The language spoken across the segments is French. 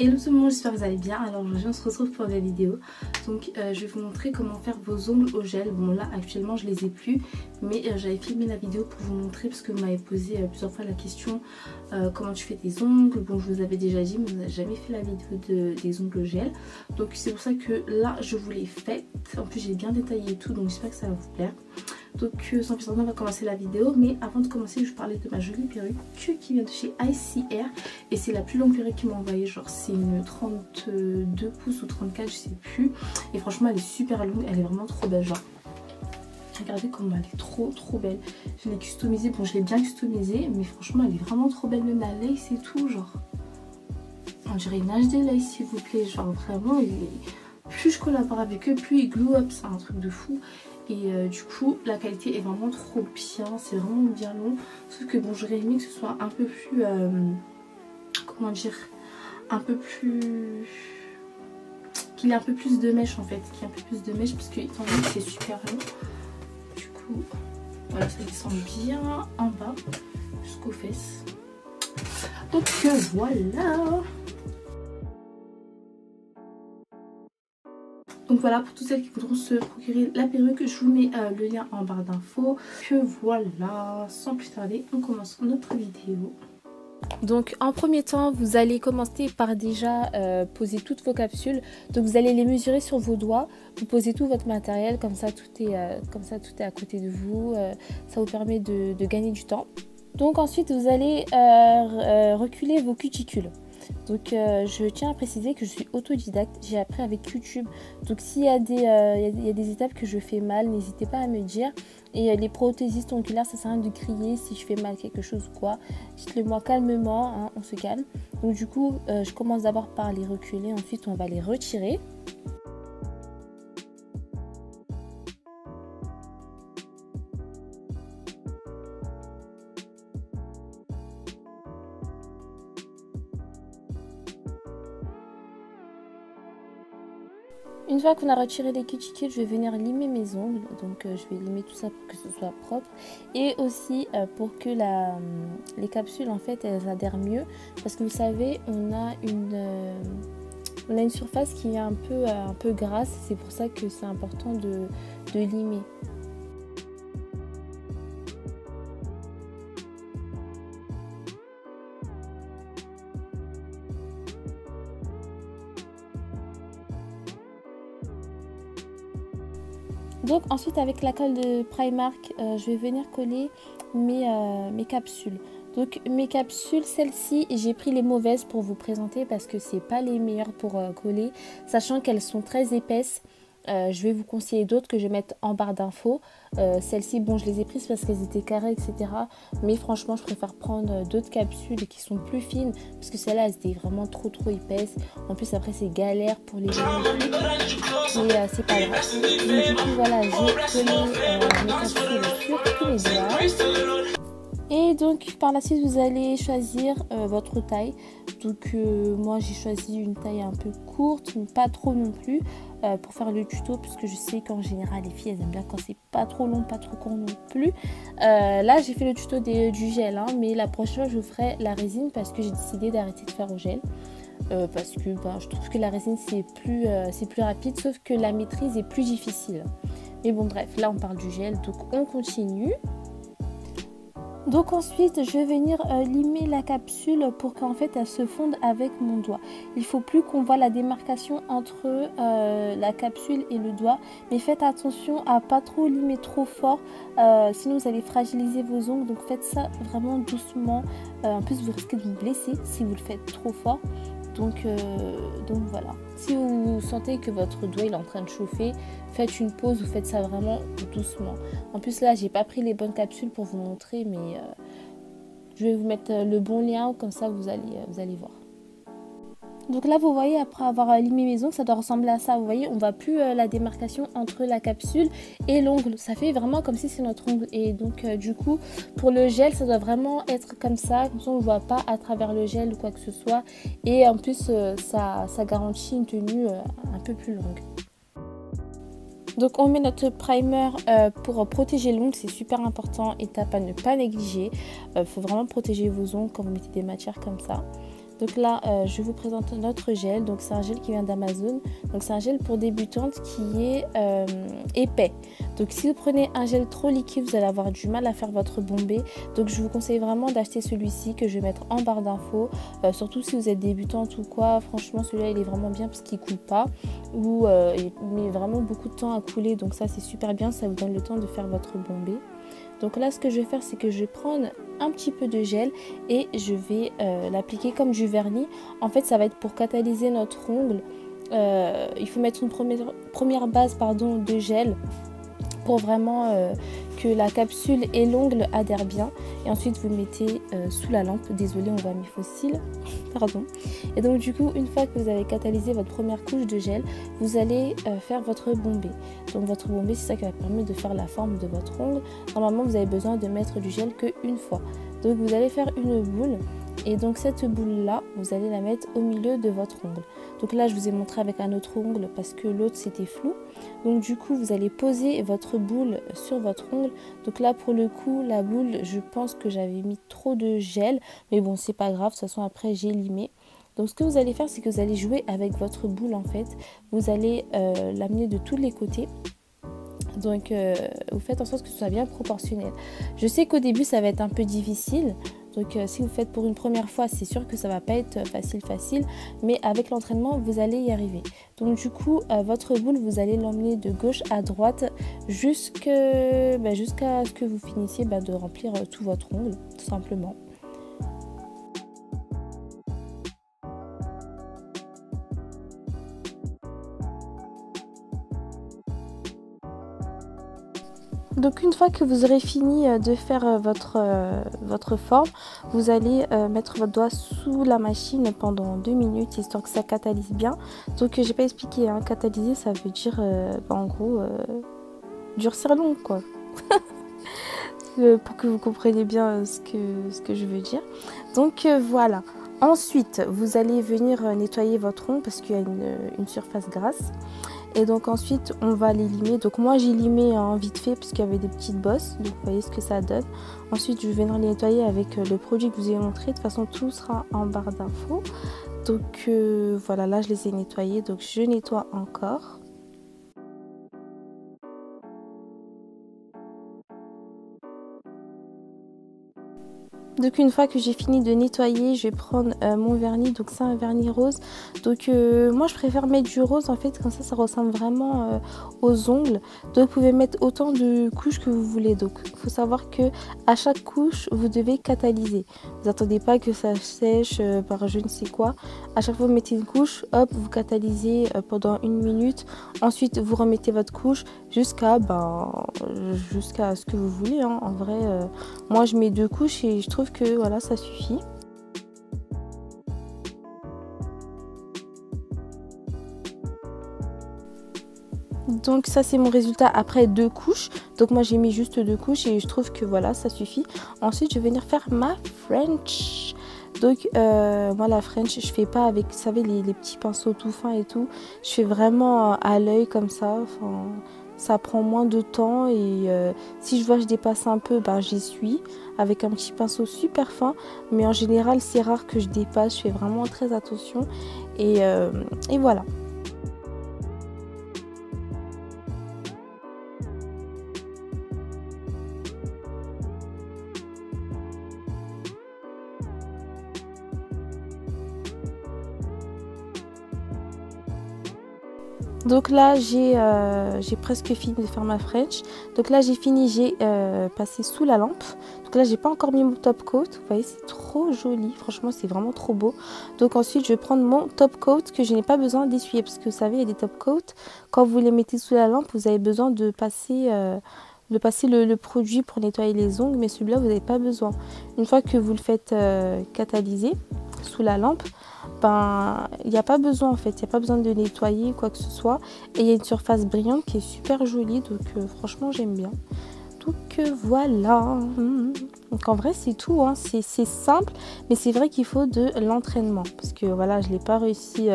Hello tout le monde, j'espère que vous allez bien. Alors aujourd'hui on se retrouve pour la vidéo. Donc je vais vous montrer comment faire vos ongles au gel. Bon là actuellement je les ai plus, mais j'avais filmé la vidéo pour vous montrer parce que vous m'avez posé plusieurs fois la question comment tu fais tes ongles. Bon je vous avais déjà dit, mais on n'a jamais fait la vidéo des ongles au gel. Donc c'est pour ça que là je vous l'ai faite. En plus j'ai bien détaillé tout, donc j'espère que ça va vous plaire. Donc sans plus attendre on va commencer la vidéo, mais avant de commencer je parlais de ma jolie perruque qui vient de chez ICR et c'est la plus longue perruque qu'ils m'ont envoyée, genre c'est une 32 pouces ou 34 je sais plus, et franchement elle est super longue, elle est vraiment trop belle, genre regardez comment elle est trop belle. Je l'ai customisée, bon je l'ai bien customisée, mais franchement elle est vraiment trop belle, même la lace et tout, genre on dirait une HD lace s'il vous plaît, genre vraiment plus je collabore avec eux plus ils glue up, c'est un truc de fou. Et du coup la qualité est vraiment trop bien, c'est vraiment bien long. Sauf que bon j'aurais aimé que ce soit un peu plus comment dire, un peu plus, qu'il ait un peu plus de mèche en fait, qu'il y ait un peu plus de mèche parce que étant donné que c'est super long. Du coup voilà, ça descend bien en bas jusqu'aux fesses. Donc voilà. Donc voilà, pour toutes celles qui voudront se procurer la perruque, je vous mets le lien en barre d'infos. Que voilà, sans plus tarder, on commence notre vidéo. Donc en premier temps, vous allez commencer par déjà poser toutes vos capsules. Donc vous allez les mesurer sur vos doigts. Vous posez tout votre matériel, comme ça tout est à côté de vous. Ça vous permet de gagner du temps. Donc ensuite, vous allez reculer vos cuticules. Donc je tiens à préciser que je suis autodidacte, j'ai appris avec YouTube. Donc s'il y a des étapes que je fais mal, n'hésitez pas à me dire. Et les prothésistes ongulaires, ça sert à rien de crier si je fais mal quelque chose ou quoi. Dites-le moi calmement, hein, on se calme. Donc du coup, je commence d'abord par les reculer, ensuite on va les retirer. Une fois qu'on a retiré les cuticules, je vais venir limer mes ongles. Donc je vais limer tout ça pour que ce soit propre. Et aussi pour que les capsules en fait elles adhèrent mieux. Parce que vous savez, on a une surface qui est un peu grasse. C'est pour ça que c'est important de limer. Donc ensuite avec la colle de Primark, je vais venir coller mes capsules. Donc mes capsules, celles-ci, j'ai pris les mauvaises pour vous présenter parce que c'est pas les meilleures pour coller, sachant qu'elles sont très épaisses. Je vais vous conseiller d'autres que je vais mettre en barre d'infos. Celles-ci, bon, je les ai prises parce qu'elles étaient carrées, etc. Mais franchement, je préfère prendre d'autres capsules qui sont plus fines parce que celles-là, elles étaient vraiment trop épaisses. En plus, après, c'est galère pour les ménager. Mais c'est pas grave. Donc, du coup, voilà, j'ai collé mes capsules sur tous les doigts. Et donc par la suite vous allez choisir votre taille. Donc moi j'ai choisi une taille un peu courte, mais pas trop non plus, pour faire le tuto, parce que je sais qu'en général les filles elles aiment bien quand c'est pas trop long, pas trop court non plus. Là j'ai fait le tuto du gel, hein, mais la prochaine fois je vous ferai la résine parce que j'ai décidé d'arrêter de faire au gel. Parce que je trouve que la résine c'est plus rapide, sauf que la maîtrise est plus difficile. Mais bon bref, là on parle du gel, donc on continue. Donc ensuite je vais venir limer la capsule pour qu'en fait elle se fonde avec mon doigt. Il faut plus qu'on voit la démarcation entre la capsule et le doigt. Mais faites attention à pas trop limer trop fort, sinon vous allez fragiliser vos ongles. Donc faites ça vraiment doucement. En plus vous risquez de vous blesser si vous le faites trop fort. Donc voilà. Si vous sentez que votre doigt il est en train de chauffer, faites une pause ou faites ça vraiment doucement. En plus là j'ai pas pris les bonnes capsules pour vous montrer, mais je vais vous mettre le bon lien, comme ça vous allez voir. Donc là vous voyez, après avoir limé mes ongles, ça doit ressembler à ça. Vous voyez, on voit plus la démarcation entre la capsule et l'ongle. Ça fait vraiment comme si c'est notre ongle. Et donc du coup pour le gel ça doit vraiment être comme ça on ne voit pas à travers le gel ou quoi que ce soit. Et en plus ça garantit une tenue un peu plus longue. Donc on met notre primer pour protéger l'ongle, c'est super important, étape à ne pas négliger. Faut vraiment protéger vos ongles quand vous mettez des matières comme ça. Donc là, je vous présente notre gel. Donc c'est un gel qui vient d'Amazon. Donc c'est un gel pour débutantes qui est épais. Donc si vous prenez un gel trop liquide, vous allez avoir du mal à faire votre bombé. Donc je vous conseille vraiment d'acheter celui-ci que je vais mettre en barre d'infos. Surtout si vous êtes débutante ou quoi. Franchement, celui-là, il est vraiment bien parce qu'il ne coule pas. Ou il met vraiment beaucoup de temps à couler. Donc ça, c'est super bien. Ça vous donne le temps de faire votre bombé. Donc là, ce que je vais faire, c'est que je vais prendre un petit peu de gel et je vais l'appliquer comme du vernis. En fait, ça va être pour catalyser notre ongle. Il faut mettre une première base de gel pour vraiment que la capsule et l'ongle adhèrent bien. Et ensuite, vous le mettez sous la lampe. Désolée, on voit mes fossiles. Pardon. Et donc, du coup, une fois que vous avez catalysé votre première couche de gel, vous allez faire votre bombé. Donc, votre bombé, c'est ça qui va permettre de faire la forme de votre ongle. Normalement, vous avez besoin de mettre du gel qu'une fois. Donc, vous allez faire une boule. Et donc cette boule là, vous allez la mettre au milieu de votre ongle. Donc là je vous ai montré avec un autre ongle parce que l'autre c'était flou. Donc du coup vous allez poser votre boule sur votre ongle. Donc là pour le coup la boule, je pense que j'avais mis trop de gel. Mais bon c'est pas grave, de toute façon après j'ai limé. Donc ce que vous allez faire c'est que vous allez jouer avec votre boule en fait. Vous allez l'amener de tous les côtés. Donc vous faites en sorte que ce soit bien proportionnel. Je sais qu'au début ça va être un peu difficile. Donc si vous faites pour une première fois, c'est sûr que ça va pas être facile. Mais avec l'entraînement, vous allez y arriver. Donc du coup, votre boule, vous allez l'emmener de gauche à droite jusqu'à ce que vous finissiez de remplir tout votre ongle, tout simplement. Donc une fois que vous aurez fini de faire votre forme, vous allez mettre votre doigt sous la machine pendant 2 minutes histoire que ça catalyse bien. Donc j'ai pas expliqué, hein, catalyser ça veut dire en gros durcir l'ongle quoi. Pour que vous compreniez bien ce que je veux dire. Donc voilà. Ensuite vous allez venir nettoyer votre ongle parce qu'il y a une surface grasse. Et donc ensuite on va les limer. Donc moi j'ai limé vite fait parce qu'il y avait des petites bosses. Donc vous voyez ce que ça donne. Ensuite je vais venir les nettoyer avec le produit que je vous ai montré. De toute façon tout sera en barre d'infos. Donc voilà, là je les ai nettoyés. Donc je nettoie encore. Donc une fois que j'ai fini de nettoyer, je vais prendre mon vernis. Donc c'est un vernis rose. Donc moi je préfère mettre du rose en fait, comme ça ressemble vraiment aux ongles. Donc vous pouvez mettre autant de couches que vous voulez. Donc il faut savoir que à chaque couche vous devez catalyser. Vous n'attendez pas que ça sèche par je ne sais quoi. À chaque fois vous mettez une couche, hop, vous catalysez pendant 1 minute. Ensuite vous remettez votre couche jusqu'à ce que vous voulez, hein. En vrai moi je mets 2 couches et je trouve que voilà ça suffit. Donc ça c'est mon résultat après 2 couches. Donc moi j'ai mis juste 2 couches et je trouve que voilà ça suffit. Ensuite je vais venir faire ma French. Donc moi la French je fais pas avec, vous savez, les petits pinceaux tout fins et tout. Je fais vraiment à l'œil comme ça. Enfin, ça prend moins de temps et si je vois que je dépasse un peu, j'essuie avec un petit pinceau super fin. Mais en général c'est rare que je dépasse, je fais vraiment très attention et voilà. Donc là j'ai presque fini de faire ma French. Donc là j'ai fini, j'ai passé sous la lampe. Donc là j'ai pas encore mis mon top coat. Vous voyez c'est trop joli, franchement c'est vraiment trop beau. Donc ensuite je vais prendre mon top coat que je n'ai pas besoin d'essuyer. Parce que vous savez il y a des top coats, quand vous les mettez sous la lampe vous avez besoin de passer le produit pour nettoyer les ongles. Mais celui-là vous n'avez pas besoin. Une fois que vous le faites catalyser sous la lampe, il n'y a pas besoin en fait, il n'y a pas besoin de nettoyer quoi que ce soit. Et il y a une surface brillante qui est super jolie, donc franchement j'aime bien. Donc voilà. Donc en vrai c'est tout, hein. C'est simple, mais c'est vrai qu'il faut de l'entraînement. Parce que voilà, je ne l'ai pas réussi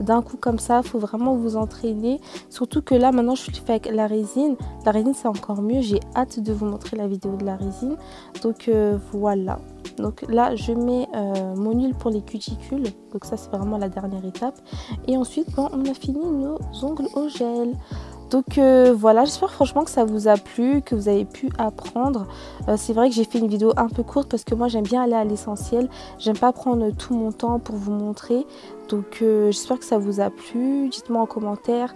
d'un coup comme ça, il faut vraiment vous entraîner. Surtout que là maintenant je le fais avec la résine. La résine c'est encore mieux, j'ai hâte de vous montrer la vidéo de la résine. Donc voilà. Donc là je mets mon huile pour les cuticules, donc ça c'est vraiment la dernière étape. Et ensuite bon, on a fini nos ongles au gel. Donc voilà, j'espère franchement que ça vous a plu, que vous avez pu apprendre. C'est vrai que j'ai fait une vidéo un peu courte parce que moi j'aime bien aller à l'essentiel. J'aime pas prendre tout mon temps pour vous montrer. Donc j'espère que ça vous a plu. Dites-moi en commentaire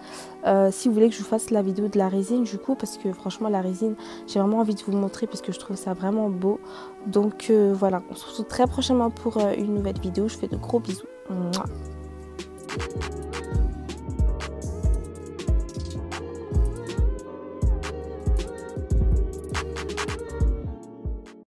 si vous voulez que je vous fasse la vidéo de la résine du coup. Parce que franchement la résine, j'ai vraiment envie de vous montrer parce que je trouve ça vraiment beau. Donc voilà, on se retrouve très prochainement pour une nouvelle vidéo. Je fais de gros bisous. Mouah.